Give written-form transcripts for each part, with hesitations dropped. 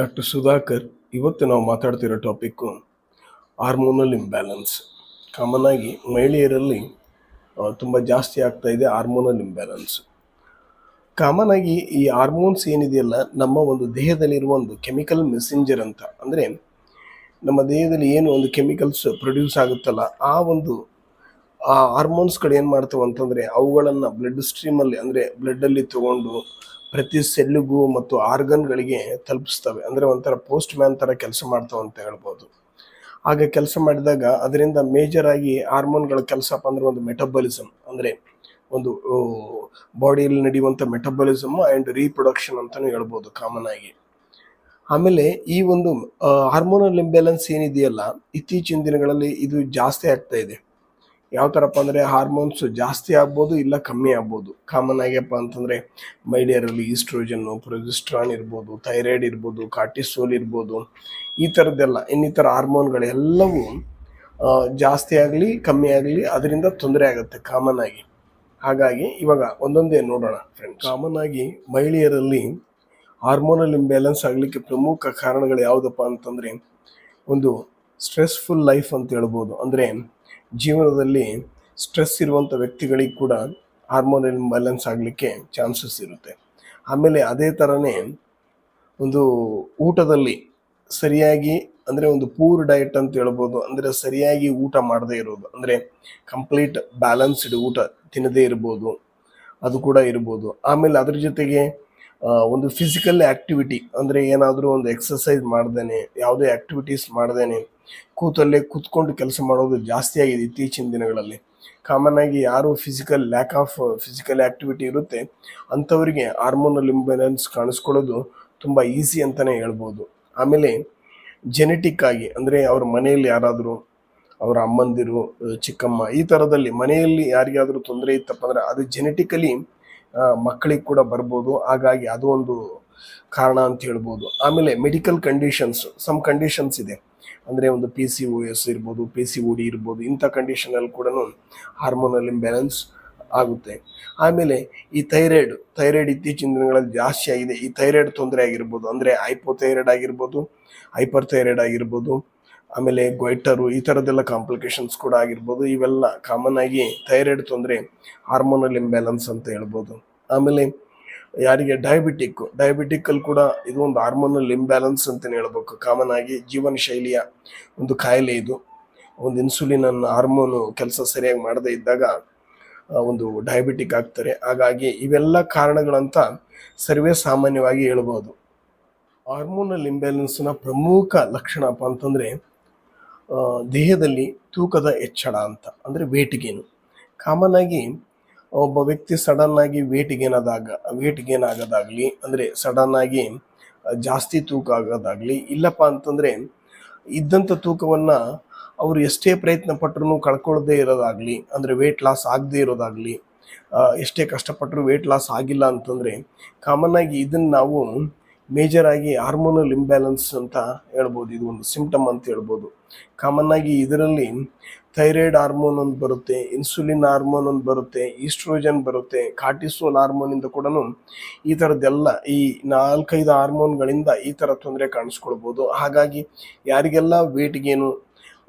Doctor Sudhakar. ಇವತ್ತು ನಾವು ಮಾತಾಡ್ತಿರೋ topic hormonal imbalance. Common ಆಗಿ ಮಹಿಳೆಯರಲ್ಲಿ ತುಂಬ ಜಾಸ್ತಿ ಆಗ್ತಾ ಇದೆ ಹಾರ್ಮೋನಲ್ ಇಂಬ್ಯಾಲೆನ್ಸ್. ಕಾಮನ್ ಆಗಿ ಈ ಹಾರ್ಮೋನ್ಸ್ ಏನಿದೆಯಲ್ಲ, ನಮ್ಮ ಒಂದು ದೇಹದಲ್ಲಿರುವ ಒಂದು ಕೆಮಿಕಲ್ ಮೆಸೆಂಜರ್ ಅಂತ. ಅಂದರೆ ನಮ್ಮ ದೇಹದಲ್ಲಿ ಏನು ಒಂದು ಕೆಮಿಕಲ್ಸ್ ಪ್ರೊಡ್ಯೂಸ್ ಆಗುತ್ತಲ್ಲ, ಆ ಹಾರ್ಮೋನ್ಸ್ಗಳು ಏನು ಮಾಡ್ತವೆ ಅಂತಂದರೆ, ಅವುಗಳನ್ನು ಬ್ಲಡ್ ಸ್ಟ್ರೀಮಲ್ಲಿ ಅಂದರೆ ಬ್ಲಡ್ಡಲ್ಲಿ ತಗೊಂಡು ಪ್ರತಿ ಸೆಲ್ಲಿಗೂ ಮತ್ತು ಆರ್ಗನ್ಗಳಿಗೆ ತಲುಪಿಸ್ತವೆ. ಅಂದರೆ ಒಂಥರ ಪೋಸ್ಟ್ ಮ್ಯಾನ್ ಥರ ಕೆಲಸ ಮಾಡ್ತವೆ ಅಂತ ಹೇಳ್ಬೋದು. ಹಾಗೆ ಕೆಲಸ ಮಾಡಿದಾಗ ಅದರಿಂದ ಮೇಜರ್ ಆಗಿ ಹಾರ್ಮೋನ್ಗಳ ಕೆಲಸಪ್ಪ ಅಂದರೆ ಒಂದು ಮೆಟಬಾಲಿಸಮ್, ಅಂದರೆ ಒಂದು ಬಾಡಿಯಲ್ಲಿ ನಡೆಯುವಂಥ ಮೆಟಬಾಲಿಸಮ್ ಆ್ಯಂಡ್ ರೀಪ್ರೊಡಕ್ಷನ್ ಅಂತಲೂ ಹೇಳ್ಬೋದು ಕಾಮನ್ ಆಗಿ. ಆಮೇಲೆ ಈ ಒಂದು ಹಾರ್ಮೋನಲ್ ಇಂಬ್ಯಾಲೆನ್ಸ್ ಏನಿದೆಯಲ್ಲ, ಇತ್ತೀಚಿನ ದಿನಗಳಲ್ಲಿ ಇದು ಜಾಸ್ತಿ ಆಗ್ತಾ ಇದೆ. ಯಾವ ಥರಪ್ಪ ಅಂದರೆ, ಹಾರ್ಮೋನ್ಸ್ ಜಾಸ್ತಿ ಆಗ್ಬೋದು, ಇಲ್ಲ ಕಮ್ಮಿ ಆಗ್ಬೋದು. ಕಾಮನ್ ಆಗ್ಯಪ್ಪ ಅಂತಂದರೆ ಮಹಿಳೆಯರಲ್ಲಿ ಈಸ್ಟ್ರೋಜನ್ನು, ಪ್ರೊಜೆಸ್ಟ್ರಾನ್ ಇರ್ಬೋದು, ಥೈರಾಯ್ಡ್ ಇರ್ಬೋದು, ಕಾರ್ಟಿಸೋಲ್ ಇರ್ಬೋದು, ಈ ಥರದ್ದೆಲ್ಲ ಇನ್ನಿತರ ಹಾರ್ಮೋನ್ಗಳೆಲ್ಲವೂ ಜಾಸ್ತಿ ಆಗಲಿ ಕಮ್ಮಿ ಆಗಲಿ ಅದರಿಂದ ತೊಂದರೆ ಆಗುತ್ತೆ ಕಾಮನ್ ಆಗಿ. ಹಾಗಾಗಿ ಇವಾಗ ಒಂದೊಂದೇ ನೋಡೋಣ ಫ್ರೆಂಡ್ಸ್. ಕಾಮನ್ ಆಗಿ ಮಹಿಳೆಯರಲ್ಲಿ ಹಾರ್ಮೋನಲ್ ಇಂಬ್ಯಾಲೆನ್ಸ್ ಆಗಲಿಕ್ಕೆ ಪ್ರಮುಖ ಕಾರಣಗಳು ಯಾವುದಪ್ಪ ಅಂತಂದರೆ, ಒಂದು ಸ್ಟ್ರೆಸ್ಫುಲ್ ಲೈಫ್ ಅಂತ ಹೇಳ್ಬೋದು. ಅಂದರೆ ಜೀವನದಲ್ಲಿ ಸ್ಟ್ರೆಸ್ ಇರುವಂಥ ವ್ಯಕ್ತಿಗಳಿಗೆ ಕೂಡ ಹಾರ್ಮೋನಲ್ ಇಂಬ್ಯಾಲೆನ್ಸ್ ಆಗಲಿಕ್ಕೆ ಚಾನ್ಸಸ್ ಇರುತ್ತೆ. ಆಮೇಲೆ ಅದೇ ಥರನೇ ಒಂದು ಊಟದಲ್ಲಿ ಸರಿಯಾಗಿ, ಅಂದರೆ ಒಂದು ಪೂರ್ ಡಯಟ್ ಅಂತ ಹೇಳ್ಬೋದು. ಅಂದರೆ ಸರಿಯಾಗಿ ಊಟ ಮಾಡದೇ ಇರೋದು, ಅಂದರೆ ಕಂಪ್ಲೀಟ್ ಬ್ಯಾಲೆನ್ಸ್ಡ್ ಊಟ ತಿನ್ನದೇ ಇರ್ಬೋದು, ಅದು ಕೂಡ ಇರ್ಬೋದು. ಆಮೇಲೆ ಅದ್ರ ಜೊತೆಗೆ ಒಂದು ಫಿಸಿಕಲ್ ಆ್ಯಕ್ಟಿವಿಟಿ, ಅಂದರೆ ಏನಾದರೂ ಒಂದು ಎಕ್ಸಸೈಸ್ ಮಾಡ್ದೇನೆ, ಯಾವುದೇ ಆ್ಯಕ್ಟಿವಿಟೀಸ್ ಮಾಡ್ದೇನೆ ಕೂತಲ್ಲೇ ಕೂತ್ಕೊಂಡು ಕೆಲಸ ಮಾಡೋದು ಜಾಸ್ತಿ ಆಗಿದೆ ಇತ್ತೀಚಿನ ದಿನಗಳಲ್ಲಿ. ಕಾಮನ್ ಆಗಿ ಯಾರು ಲ್ಯಾಕ್ ಆಫ್ ಫಿಸಿಕಲ್ ಆ್ಯಕ್ಟಿವಿಟಿ ಇರುತ್ತೆ ಅಂಥವರಿಗೆ ಹಾರ್ಮೋನಲ್ ಇಂಬ್ಯಾಲೆನ್ಸ್ ಕಾಣಿಸ್ಕೊಳ್ಳೋದು ತುಂಬ ಈಸಿ ಅಂತಲೇ ಹೇಳ್ಬೋದು. ಆಮೇಲೆ ಜೆನೆಟಿಕ್ ಆಗಿ, ಅಂದರೆ ಅವ್ರ ಮನೆಯಲ್ಲಿ ಯಾರಾದರೂ ಅವರ ಅಮ್ಮಂದಿರು, ಚಿಕ್ಕಮ್ಮ, ಈ ಥರದಲ್ಲಿ ಮನೆಯಲ್ಲಿ ಯಾರಿಗಾದರೂ ತೊಂದರೆ ಇತ್ತಪ್ಪ ಅಂದರೆ ಅದು ಜೆನೆಟಿಕಲಿ ಮಕ್ಕಳಿಗೆ ಕೂಡ ಬರ್ಬೋದು. ಹಾಗಾಗಿ ಅದು ಒಂದು ಕಾರಣ ಅಂತ ಹೇಳ್ಬೋದು. ಆಮೇಲೆ ಮೆಡಿಕಲ್ ಕಂಡೀಷನ್ಸ್, ಸಮ್ ಕಂಡೀಷನ್ಸ್ ಇದೆ. ಅಂದರೆ ಒಂದು PCOS ಇರ್ಬೋದು, PCOD ಇರ್ಬೋದು, ಇಂಥ ಕಂಡೀಷನಲ್ಲಿ ಕೂಡ ಹಾರ್ಮೋನಲ್ ಇಂಬ್ಯಾಲೆನ್ಸ್ ಆಗುತ್ತೆ. ಆಮೇಲೆ ಈ ಥೈರಾಯ್ಡ್ ಇತ್ತೀಚಿನ ದಿನಗಳಲ್ಲಿ ಜಾಸ್ತಿ ಆಗಿದೆ. ಈ ಥೈರಾಯ್ಡ್ ತೊಂದರೆ ಆಗಿರ್ಬೋದು, ಅಂದರೆ ಹೈಪೋಥೈರಾಯ್ಡ್ ಆಗಿರ್ಬೋದು, ಹೈಪರ್ ಥೈರಾಯ್ಡ್ ಆಗಿರ್ಬೋದು, ಆಮೇಲೆ ಗೊಯ್ಟರು, ಈ ಥರದ್ದೆಲ್ಲ ಕಾಂಪ್ಲಿಕೇಶನ್ಸ್ ಕೂಡ ಆಗಿರ್ಬೋದು. ಇವೆಲ್ಲ ಕಾಮನ್ ಆಗಿ ಥೈರಾಯ್ಡ್ ತೊಂದರೆ ಹಾರ್ಮೋನಲ್ ಇಂಬ್ಯಾಲೆನ್ಸ್ ಅಂತ ಹೇಳ್ಬೋದು. ಆಮೇಲೆ ಯಾರಿಗೆ ಡಯಾಬಿಟಿಕ್ಕಲ್ಲಿ ಕೂಡ ಇದು ಒಂದು ಹಾರ್ಮೋನಲ್ ಇಂಬ್ಯಾಲೆನ್ಸ್ ಅಂತಲೇ ಹೇಳ್ಬೇಕು. ಕಾಮನ್ ಆಗಿ ಜೀವನ ಶೈಲಿಯ ಒಂದು ಕಾಯಿಲೆ ಇದು. ಒಂದು ಇನ್ಸುಲಿನ್ ಅನ್ನೋ ಹಾರ್ಮೋನು ಕೆಲಸ ಸರಿಯಾಗಿ ಮಾಡದೇ ಇದ್ದಾಗ ಒಂದು ಡಯಾಬಿಟಿಕ್ ಆಗ್ತಾರೆ. ಹಾಗಾಗಿ ಇವೆಲ್ಲ ಕಾರಣಗಳಂತ ಸರ್ವೇ ಸಾಮಾನ್ಯವಾಗಿ ಹೇಳ್ಬೋದು. ಹಾರ್ಮೋನಲ್ ಇಂಬ್ಯಾಲೆನ್ಸ್ನ ಪ್ರಮುಖ ಲಕ್ಷಣಪ್ಪ ಅಂತಂದರೆ ದೇಹದಲ್ಲಿ ತೂಕದ ಹೆಚ್ಚಳ ಅಂತ, ಅಂದರೆ ವೇಟ್ ಗೇನು. ಕಾಮನ್ ಆಗಿ ಒಬ್ಬ ವ್ಯಕ್ತಿ ಸಡನ್ನಾಗಿ ವೇಟ್ ಗೇನ್ ಆಗೋದಾಗಲಿ, ಅಂದರೆ ಸಡನ್ನಾಗಿ ಜಾಸ್ತಿ ತೂಕ ಆಗೋದಾಗಲಿ, ಇಲ್ಲಪ್ಪ ಅಂತಂದರೆ ಇದ್ದಂಥ ತೂಕವನ್ನು ಅವರು ಎಷ್ಟೇ ಪ್ರಯತ್ನ ಪಟ್ಟರೂ ಕಳ್ಕೊಳ್ಳದೇ ಇರೋದಾಗಲಿ, ಅಂದರೆ ವೇಟ್ ಲಾಸ್ ಆಗದೇ ಇರೋದಾಗಲಿ, ಎಷ್ಟೇ ಕಷ್ಟಪಟ್ಟರೂ ವೇಟ್ ಲಾಸ್ ಆಗಿಲ್ಲ ಅಂತಂದರೆ ಕಾಮನ್ ಆಗಿ ಇದನ್ನು ನಾವು ಮೇಜರ್ ಆಗಿ ಹಾರ್ಮೋನಲ್ ಇಂಬ್ಯಾಲೆನ್ಸ್ ಅಂತ ಹೇಳ್ಬೋದು. ಇದು ಒಂದು ಸಿಂಪ್ಟಮ್ ಅಂತ ಹೇಳ್ಬೋದು. ಕಾಮನ್ ಆಗಿ ಇದರಲ್ಲಿ ಥೈರಾಯ್ಡ್ ಹಾರ್ಮೋನ್ ಒಂದು ಬರುತ್ತೆ, ಇನ್ಸುಲಿನ್ ಹಾರ್ಮೋನ್ ಒಂದು ಬರುತ್ತೆ, ಈಸ್ಟ್ರೋಜನ್ ಬರುತ್ತೆ, ಕಾರ್ಟಿಸೋಲ್ ಹಾರ್ಮೋನಿಂದ ಕೂಡ ಈ ಥರದ್ದೆಲ್ಲ ಈ 4-5 ಹಾರ್ಮೋನ್ಗಳಿಂದ ಈ ಥರ ತೊಂದರೆ ಕಾಣಿಸ್ಕೊಳ್ಬೋದು. ಹಾಗಾಗಿ ಯಾರಿಗೆಲ್ಲ ವೇಟ್ ಗೇನು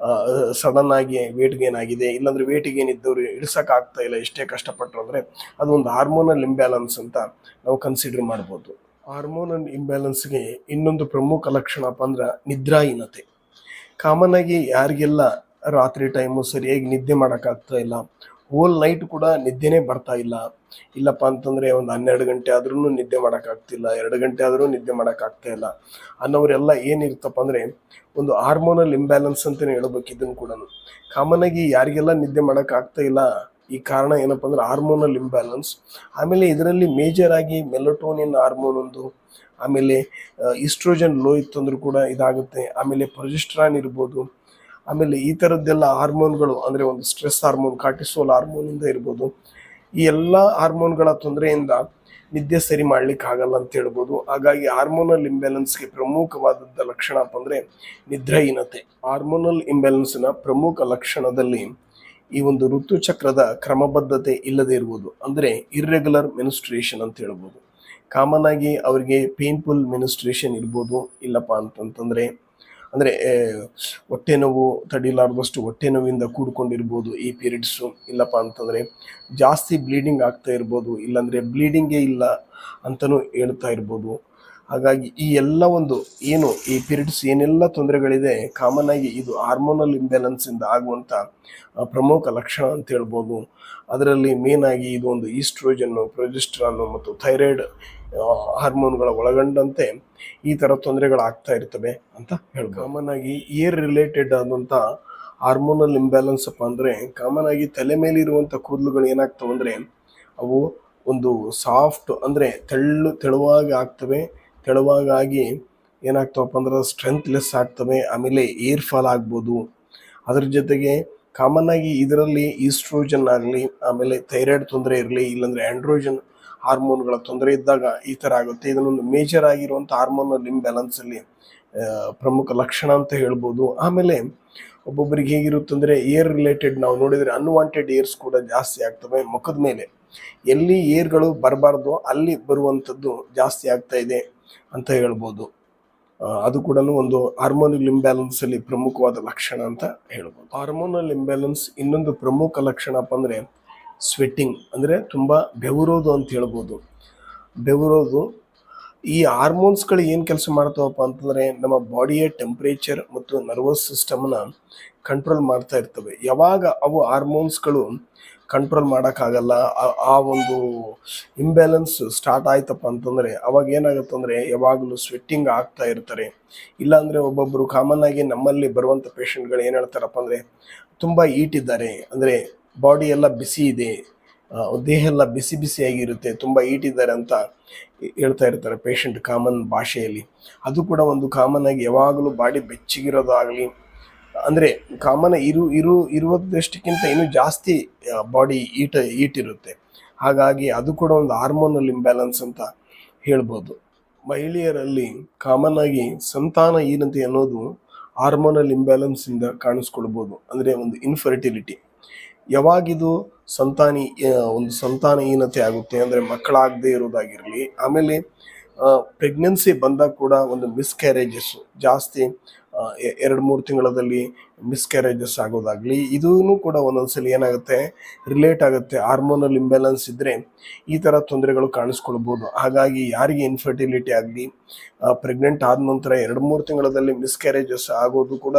ಸಡನ್ ಆಗಿ ವೇಟ್ ಗೇನ್ ಆಗಿದೆ, ಇಲ್ಲಾಂದರೆ ವೇಟ್ ಗೇನ್ ಇದ್ದವರು ಇಳಿಸೋಕ್ಕಾಗ್ತಾ ಇಲ್ಲ ಎಷ್ಟೇ ಕಷ್ಟಪಟ್ಟರು, ಅಂದರೆ ಅದು ಒಂದು ಹಾರ್ಮೋನಲ್ ಇಂಬ್ಯಾಲೆನ್ಸ್ ಅಂತ ನಾವು ಕನ್ಸಿಡರ್ ಮಾಡ್ಬೋದು. ಹಾರ್ಮೋನಲ್ ಇಂಬ್ಯಾಲೆನ್ಸ್ಗೆ ಇನ್ನೊಂದು ಪ್ರಮುಖ ಲಕ್ಷಣಪ್ಪ ಅಂದ್ರೆ ನಿದ್ರಾಹೀನತೆ. ಕಾಮನ್ ಆಗಿ ಯಾರಿಗೆಲ್ಲ ರಾತ್ರಿ ಟೈಮು ಸರಿಯಾಗಿ ನಿದ್ದೆ ಮಾಡೋಕ್ಕಾಗ್ತಾ ಇಲ್ಲ, ಹೋಲ್ ನೈಟ್ ಕೂಡ ನಿದ್ದೆನೇ ಬರ್ತಾ ಇಲ್ಲಪ್ಪ ಅಂತಂದರೆ ಒಂದು 12 ಗಂಟೆ ಆದ್ರೂ ನಿದ್ದೆ ಮಾಡೋಕ್ಕಾಗ್ತಿಲ್ಲ, 2 ಗಂಟೆ ಆದರೂ ನಿದ್ದೆ ಮಾಡೋಕ್ಕಾಗ್ತಾ ಇಲ್ಲ ಅನ್ನೋರೆಲ್ಲ ಏನಿರುತ್ತಪ್ಪ ಅಂದರೆ ಒಂದು ಹಾರ್ಮೋನಲ್ ಇಂಬ್ಯಾಲೆನ್ಸ್ ಅಂತಲೇ ಹೇಳ್ಬೇಕು. ಇದನ್ನು ಕೂಡ ಕಾಮನ್ ಆಗಿ ಯಾರಿಗೆಲ್ಲ ನಿದ್ದೆ ಮಾಡೋಕ್ಕಾಗ್ತಾ ಇಲ್ಲ, ಈ ಕಾರಣ ಏನಪ್ಪ ಅಂದರೆ ಹಾರ್ಮೋನಲ್ ಇಂಬ್ಯಾಲೆನ್ಸ್. ಆಮೇಲೆ ಇದರಲ್ಲಿ ಮೇಜರ್ ಆಗಿ ಮೆಲಟೋನಿನ್ ಹಾರ್ಮೋನ್ ಒಂದು, ಆಮೇಲೆ ಈಸ್ಟ್ರೋಜನ್ ಲೋ ಇತ್ತಂದ್ರೂ ಕೂಡ ಇದಾಗುತ್ತೆ. ಆಮೇಲೆ ಪ್ರೊಜೆಸ್ಟ್ರಾನ್ ಇರ್ಬೋದು, ಆಮೇಲೆ ಈ ಥರದ್ದೆಲ್ಲ ಹಾರ್ಮೋನ್ಗಳು, ಅಂದರೆ ಒಂದು ಸ್ಟ್ರೆಸ್ ಹಾರ್ಮೋನ್ ಕಾರ್ಟಿಸೋಲ್ ಹಾರ್ಮೋನಿಂದ ಇರ್ಬೋದು. ಈ ಎಲ್ಲ ಹಾರ್ಮೋನ್ಗಳ ತೊಂದರೆಯಿಂದ ನಿದ್ದೆ ಸರಿ ಮಾಡ್ಲಿಕ್ಕೆ ಆಗಲ್ಲ ಅಂತ ಹೇಳ್ಬೋದು. ಹಾಗಾಗಿ ಹಾರ್ಮೋನಲ್ ಇಂಬ್ಯಾಲೆನ್ಸ್ಗೆ ಪ್ರಮುಖವಾದಂಥ ಲಕ್ಷಣಪ್ಪ ಅಂದರೆ ನಿದ್ರಾಹೀನತೆ. ಹಾರ್ಮೋನಲ್ ಇಂಬ್ಯಾಲೆನ್ಸ್ನ ಪ್ರಮುಖ ಲಕ್ಷಣದಲ್ಲಿ ಈ ಒಂದು ಋತುಚಕ್ರದ ಕ್ರಮಬದ್ಧತೆ ಇಲ್ಲದೆ ಇರುವುದು, ಅಂದರೆ ಇರ್ರೆಗ್ಯುಲರ್ ಮೆನ್ಸ್ಟ್ರೇಷನ್ ಅಂತ ಹೇಳ್ಬೋದು. ಕಾಮನ್ ಆಗಿ ಅವರಿಗೆ ಪೇನ್ಫುಲ್ ಮೆನಿಸ್ಟ್ರೇಷನ್ ಇರ್ಬೋದು, ಇಲ್ಲಪ್ಪ ಅಂತಂತಂದರೆ ಅಂದರೆ ಹೊಟ್ಟೆ ನೋವು ತಡಿಲಾರ್ದಷ್ಟು ಹೊಟ್ಟೆ ನೋವಿಂದ ಕೂಡ್ಕೊಂಡಿರ್ಬೋದು ಈ ಪೀರಿಯಡ್ಸು, ಇಲ್ಲಪ್ಪ ಅಂತಂದರೆ ಜಾಸ್ತಿ ಬ್ಲೀಡಿಂಗ್ ಆಗ್ತಾ ಇರ್ಬೋದು, ಇಲ್ಲಾಂದರೆ ಬ್ಲೀಡಿಂಗೇ ಇಲ್ಲ ಅಂತಲೂ ಹೇಳ್ತಾ ಇರ್ಬೋದು. ಹಾಗಾಗಿ ಈ ಎಲ್ಲ ಒಂದು ಏನು ಈ ಪೀರಿಯಡ್ಸ್ ಏನೆಲ್ಲ ತೊಂದರೆಗಳಿದೆ ಕಾಮನ್ ಆಗಿ ಇದು ಹಾರ್ಮೋನಲ್ ಇಂಬ್ಯಾಲೆನ್ಸಿಂದ ಆಗುವಂಥ ಪ್ರಮುಖ ಲಕ್ಷಣ ಅಂತ ಹೇಳ್ಬೋದು. ಅದರಲ್ಲಿ ಮೇನ್ ಆಗಿ ಇದು ಒಂದು ಈಸ್ಟ್ರೋಜನ್ನು, ಪ್ರೊಜೆಸ್ಟ್ರಾನು ಮತ್ತು ಥೈರಾಯ್ಡ್ ಹಾರ್ಮೋನ್ಗಳ ಒಳಗೊಂಡಂತೆ ಈ ಥರ ತೊಂದರೆಗಳಾಗ್ತಾ ಇರ್ತವೆ ಅಂತ ಹೇಳ್ಬೋದು. ಕಾಮನ್ ಆಗಿ ಏರ್ ರಿಲೇಟೆಡ್ ಆದಂಥ ಹಾರ್ಮೋನಲ್ ಇಂಬ್ಯಾಲೆನ್ಸ್ ಅಪ್ಪ ಅಂದರೆ ಕಾಮನ್ ಆಗಿ ತಲೆ ಮೇಲಿರುವಂಥ ಕೂದಲುಗಳು ಏನಾಗ್ತವೆ ಅಂದರೆ ಅವು ಒಂದು ಸಾಫ್ಟ್ ಅಂದರೆ ತೆಳುವಾಗಿ ಆಗ್ತವೆ. ತೆಳುವಾಗಿ ಏನಾಗ್ತವಪ್ಪ ಅಂದ್ರೆ ಸ್ಟ್ರೆಂತ್ಲೆಸ್ ಆಗ್ತವೆ, ಆಮೇಲೆ ಏರ್ ಫಾಲ್ ಆಗ್ಬೋದು. ಅದ್ರ ಜೊತೆಗೆ ಕಾಮನ್ ಆಗಿ ಇದರಲ್ಲಿ ಈಸ್ಟ್ರೋಜನ್ ಆಗಲಿ, ಆಮೇಲೆ ಥೈರಾಯ್ಡ್ ತೊಂದರೆ ಇರಲಿ, ಇಲ್ಲಾಂದರೆ ಆ್ಯಂಡ್ರೋಜನ್ ಹಾರ್ಮೋನ್ಗಳ ತೊಂದರೆ ಇದ್ದಾಗ ಈ ಥರ ಆಗುತ್ತೆ. ಇದನ್ನೊಂದು ಮೇಜರ್ ಆಗಿರುವಂಥ ಹಾರ್ಮೋನಲ್ ಇಂಬ್ಯಾಲೆನ್ಸಲ್ಲಿ ಪ್ರಮುಖ ಲಕ್ಷಣ ಅಂತ ಹೇಳ್ಬೋದು. ಆಮೇಲೆ ಒಬ್ಬೊಬ್ಬರಿಗೆ ಹೇಗಿರುತ್ತೆ ಅಂದರೆ ಏರ್ ರಿಲೇಟೆಡ್ ನಾವು ನೋಡಿದರೆ ಅನ್ವಾಂಟೆಡ್ ಏರ್ಸ್ ಕೂಡ ಜಾಸ್ತಿ ಆಗ್ತವೆ. ಮುಖದ ಮೇಲೆ ಎಲ್ಲಿ ಏರ್ಗಳು ಬರಬಾರ್ದು ಅಲ್ಲಿ ಬರುವಂಥದ್ದು ಜಾಸ್ತಿ ಆಗ್ತಾ ಇದೆ ಅಂತ ಹೇಳ್ಬೋದು. ಅದು ಕೂಡ ಒಂದು ಹಾರ್ಮೋನಲ್ ಇಂಬ್ಯಾಲೆನ್ಸಲ್ಲಿ ಪ್ರಮುಖವಾದ ಲಕ್ಷಣ ಅಂತ ಹೇಳ್ಬೋದು. ಹಾರ್ಮೋನಲ್ ಇಂಬ್ಯಾಲೆನ್ಸ್ ಇನ್ನೊಂದು ಪ್ರಮುಖ ಲಕ್ಷಣಪ್ಪ ಅಂದರೆ ಸ್ವೆಟ್ಟಿಂಗ್, ಅಂದರೆ ತುಂಬ ಬೆವರೋದು ಅಂತ ಹೇಳ್ಬೋದು. ಬೆವರೋದು ಈ ಹಾರ್ಮೋನ್ಸ್ಗಳು ಏನು ಕೆಲಸ ಮಾಡ್ತಾವಪ್ಪ ಅಂತಂದರೆ ನಮ್ಮ ಬಾಡಿಯ ಟೆಂಪ್ರೇಚರ್ ಮತ್ತು ನರ್ವಸ್ ಸಿಸ್ಟಮ್ನ ಕಂಟ್ರೋಲ್ ಮಾಡ್ತಾ ಇರ್ತವೆ. ಯಾವಾಗ ಅವು ಹಾರ್ಮೋನ್ಸ್ಗಳು ಕಂಟ್ರೋಲ್ ಮಾಡೋಕ್ಕಾಗಲ್ಲ, ಆ ಒಂದು ಇಂಬ್ಯಾಲೆನ್ಸ್ ಸ್ಟಾರ್ಟ್ ಆಯ್ತಪ್ಪ ಅಂತಂದರೆ ಅವಾಗ ಏನಾಗುತ್ತೆ ಅಂದರೆ ಯಾವಾಗಲೂ ಸ್ವೆಟ್ಟಿಂಗ್ ಆಗ್ತಾ ಇರ್ತಾರೆ. ಇಲ್ಲಾಂದರೆ ಒಬ್ಬೊಬ್ಬರು ಕಾಮನ್ ಆಗಿ ನಮ್ಮಲ್ಲಿ ಬರುವಂಥ ಪೇಷಂಟ್ಗಳು ಏನು ಹೇಳ್ತಾರಪ್ಪ ಅಂದರೆ ತುಂಬ ಈಟಿದ್ದಾರೆ, ಅಂದರೆ ಬಾಡಿ ಎಲ್ಲ ಬಿಸಿ ಇದೆ, ದೇಹ ಎಲ್ಲ ಬಿಸಿ ಬಿಸಿಯಾಗಿರುತ್ತೆ, ತುಂಬ ಈಟಿದ್ದಾರೆ ಅಂತ ಹೇಳ್ತಾ ಇರ್ತಾರೆ ಪೇಷಂಟ್ ಕಾಮನ್ ಭಾಷೆಯಲ್ಲಿ. ಅದು ಕೂಡ ಒಂದು ಕಾಮನ್ ಆಗಿ ಯಾವಾಗಲೂ ಬಾಡಿ ಬೆಚ್ಚಗಿರೋದಾಗಲಿ, ಅಂದರೆ ಕಾಮನ್ ಇರುವುದಷ್ಟಕ್ಕಿಂತ ಇನ್ನೂ ಜಾಸ್ತಿ ಬಾಡಿ ಈಟಿರುತ್ತೆ. ಹಾಗಾಗಿ ಅದು ಕೂಡ ಒಂದು ಹಾರ್ಮೋನಲ್ ಇಂಬ್ಯಾಲೆನ್ಸ್ ಅಂತ ಹೇಳ್ಬೋದು. ಮಹಿಳೆಯರಲ್ಲಿ ಕಾಮನ್ ಆಗಿ ಸಂತಾನಹೀನತೆ ಅನ್ನೋದು ಹಾರ್ಮೋನಲ್ ಇಂಬ್ಯಾಲೆನ್ಸಿಂದ ಕಾಣಿಸ್ಕೊಳ್ಬೋದು. ಅಂದರೆ ಒಂದು ಇನ್ಫರ್ಟಿಲಿಟಿ, ಯಾವಾಗಿದು ಸಂತಾನಹೀನತೆ ಆಗುತ್ತೆ ಅಂದರೆ ಮಕ್ಕಳಾಗದೇ ಇರೋದಾಗಿರಲಿ, ಆಮೇಲೆ ಪ್ರೆಗ್ನೆನ್ಸಿ ಬಂದಾಗ ಕೂಡ ಒಂದು ಮಿಸ್ಕ್ಯಾರೇಜಸ್ಸು ಜಾಸ್ತಿ 2-3 ತಿಂಗಳಲ್ಲಿ ಮಿಸ್ಕ್ಯಾರೇಜಸ್ ಆಗೋದಾಗಲಿ, ಇದೂ ಕೂಡ ಒಂದೊಂದ್ಸಲಿ ಏನಾಗುತ್ತೆ ರಿಲೇಟ್ ಆಗುತ್ತೆ. ಹಾರ್ಮೋನಲ್ ಇಂಬ್ಯಾಲೆನ್ಸ್ ಇದ್ದರೆ ಈ ಥರ ತೊಂದರೆಗಳು ಕಾಣಿಸ್ಕೊಳ್ಬೋದು. ಹಾಗಾಗಿ ಯಾರಿಗೆ ಇನ್ಫರ್ಟಿಲಿಟಿ ಆಗಲಿ, ಪ್ರೆಗ್ನೆಂಟ್ ಆದ ನಂತರ 2-3 ತಿಂಗಳಲ್ಲಿ ಮಿಸ್ಕ್ಯಾರೇಜಸ್ ಆಗೋದು ಕೂಡ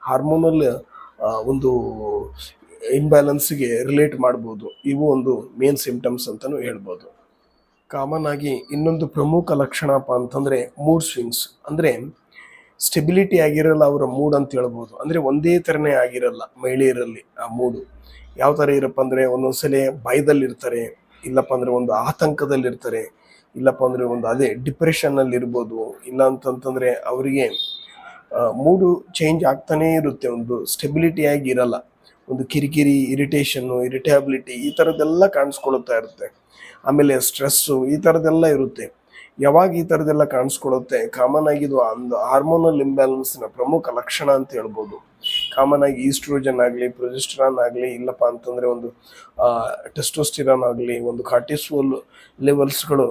ಹಾರ್ಮೋನಲ್ ಒಂದು ಇಂಬ್ಯಾಲೆನ್ಸ್ಗೆ ರಿಲೇಟ್ ಮಾಡ್ಬೋದು. ಇವು ಒಂದು ಮೇನ್ ಸಿಂಪ್ಟಮ್ಸ್ ಅಂತಲೂ ಹೇಳ್ಬೋದು. ಕಾಮನ್ ಆಗಿ ಇನ್ನೊಂದು ಪ್ರಮುಖ ಲಕ್ಷಣಪ್ಪ ಅಂತಂದರೆ ಮೂಡ್ ಸ್ವಿಂಗ್ಸ್, ಅಂದರೆ ಸ್ಟೆಬಿಲಿಟಿ ಆಗಿರಲ್ಲ ಅವರ ಮೂಡ್ ಅಂತ ಹೇಳ್ಬೋದು. ಅಂದರೆ ಒಂದೇ ಥರನೇ ಆಗಿರಲ್ಲ ಮಹಿಳೆಯರಲ್ಲಿ. ಆ ಮೂಡು ಯಾವ ಥರ ಇರಪ್ಪ ಅಂದರೆ ಒಂದೊಂದ್ಸಲ ಭಯದಲ್ಲಿರ್ತಾರೆ, ಇಲ್ಲಪ್ಪ ಅಂದರೆ ಒಂದು ಆತಂಕದಲ್ಲಿರ್ತಾರೆ, ಇಲ್ಲಪ್ಪ ಅಂದರೆ ಒಂದು ಅದೇ ಡಿಪ್ರೆಷನ್ನಲ್ಲಿ ಇರ್ಬೋದು. ಇಲ್ಲ ಅಂತಂತಂದರೆ ಅವರಿಗೆ ಮೂಡು ಚೇಂಜ್ ಆಗ್ತಾನೇ ಇರುತ್ತೆ, ಒಂದು ಸ್ಟೆಬಿಲಿಟಿಯಾಗಿ ಇರಲ್ಲ. ಒಂದು ಕಿರಿಕಿರಿ, ಇರಿಟೇಬಿಲಿಟಿ ಈ ಥರದ್ದೆಲ್ಲ ಕಾಣಿಸ್ಕೊಳ್ತಾ ಇರುತ್ತೆ. ಆಮೇಲೆ ಸ್ಟ್ರೆಸ್ಸು ಈ ಥರದ್ದೆಲ್ಲ ಇರುತ್ತೆ. ಯಾವಾಗ ಈ ಥರದ್ದೆಲ್ಲ ಕಾಣಿಸ್ಕೊಳ್ಳುತ್ತೆ ಕಾಮನ್ ಆಗಿದು ಒಂದು ಹಾರ್ಮೋನಲ್ ಇಂಬ್ಯಾಲೆನ್ಸ್ನ ಪ್ರಮುಖ ಲಕ್ಷಣ ಅಂತ ಹೇಳ್ಬೋದು. ಕಾಮನ್ ಆಗಿ ಈಸ್ಟ್ರೋಜನ್ ಆಗಲಿ, ಪ್ರೊಜೆಸ್ಟ್ರಾನ್ ಆಗಲಿ, ಇಲ್ಲಪ್ಪ ಅಂತಂದರೆ ಒಂದು ಟೆಸ್ಟೋಸ್ಟಿರಾನ್ ಆಗಲಿ, ಒಂದು ಕಾರ್ಟಿಸೋಲ್ ಲೆವೆಲ್ಸ್ಗಳು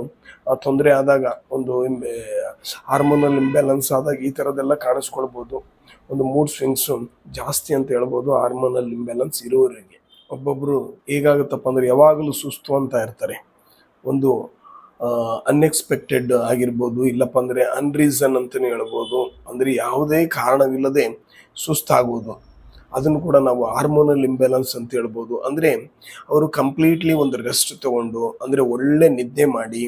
ತೊಂದರೆ ಆದಾಗ, ಒಂದು ಹಾರ್ಮೋನಲ್ ಇಂಬ್ಯಾಲೆನ್ಸ್ ಆದಾಗ ಈ ಥರದ್ದೆಲ್ಲ ಕಾಣಿಸ್ಕೊಳ್ಬೋದು. ಒಂದು ಮೂಡ್ ಸ್ವಿಂಗ್ಸು ಜಾಸ್ತಿ ಅಂತ ಹೇಳ್ಬೋದು ಹಾರ್ಮೋನಲ್ ಇಂಬ್ಯಾಲೆನ್ಸ್ ಇರೋರಿಗೆ. ಒಬ್ಬೊಬ್ಬರು ಹೇಗಾಗುತ್ತಪ್ಪ ಅಂದರೆ ಯಾವಾಗಲೂ ಸುಸ್ತು ಅಂತ ಇರ್ತಾರೆ. ಒಂದು ಅನ್ಎಕ್ಸ್ಪೆಕ್ಟೆಡ್ ಆಗಿರ್ಬೋದು, ಇಲ್ಲಪ್ಪ ಅಂದರೆ ಅನ್ರೀಸನ್ ಅಂತಲೇ ಹೇಳ್ಬೋದು. ಅಂದರೆ ಯಾವುದೇ ಕಾರಣವಿಲ್ಲದೆ ಸುಸ್ತಾಗೋದು, ಅದನ್ನು ಕೂಡ ನಾವು ಹಾರ್ಮೋನಲ್ ಇಂಬ್ಯಾಲೆನ್ಸ್ ಅಂತ ಹೇಳ್ಬೋದು. ಅಂದರೆ ಅವರು ಕಂಪ್ಲೀಟ್ಲಿ ಒಂದು ರೆಸ್ಟ್ ತೊಗೊಂಡು, ಅಂದರೆ ಒಳ್ಳೆ ನಿದ್ದೆ ಮಾಡಿ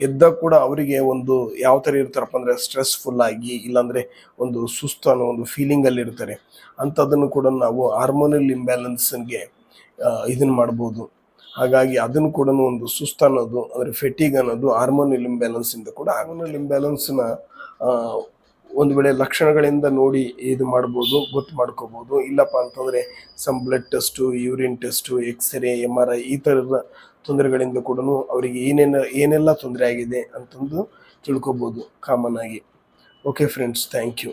ಎದ್ದಾಗ ಕೂಡ ಅವರಿಗೆ ಒಂದು ಯಾವ ಥರ ಇರ್ತಾರಪ್ಪ ಅಂದರೆ ಸ್ಟ್ರೆಸ್ಫುಲ್ಲಾಗಿ, ಇಲ್ಲಾಂದರೆ ಒಂದು ಸುಸ್ತು ಅನ್ನೋ ಒಂದು ಫೀಲಿಂಗಲ್ಲಿ ಇರ್ತಾರೆ. ಅಂಥದ್ದನ್ನು ಕೂಡ ನಾವು ಹಾರ್ಮೋನಲ್ ಇಂಬ್ಯಾಲೆನ್ಸ್ಗೆ ಇದನ್ನು ಮಾಡ್ಬೋದು. ಹಾಗಾಗಿ ಅದನ್ನು ಕೂಡ ಒಂದು ಸುಸ್ತು ಅನ್ನೋದು, ಅಂದರೆ ಫೆಟಿಗ್ ಅನ್ನೋದು ಹಾರ್ಮೋನಲ್ ಇಂಬ್ಯಾಲೆನ್ಸಿಂದ ಕೂಡ. ಹಾರ್ಮೋನಲ್ ಇಂಬ್ಯಾಲೆನ್ಸ್ನ ಒಂದು ವೇಳೆ ಲಕ್ಷಣಗಳಿಂದ ನೋಡಿ ಇದು ಮಾಡ್ಬೋದು, ಗೊತ್ತು ಮಾಡ್ಕೋಬೋದು. ಇಲ್ಲಪ್ಪ ಅಂತಂದರೆ blood test, urine test, X ray, MRI ಈ ಥರದ ತೊಂದರೆಗಳಿಂದ ಕೂಡ ಅವರಿಗೆ ಏನೆಲ್ಲ ತೊಂದರೆ ಆಗಿದೆ ಅಂತಂದು ತಿಳ್ಕೊಬೋದು ಕಾಮನ್ ಆಗಿ. Okay friends, thank you.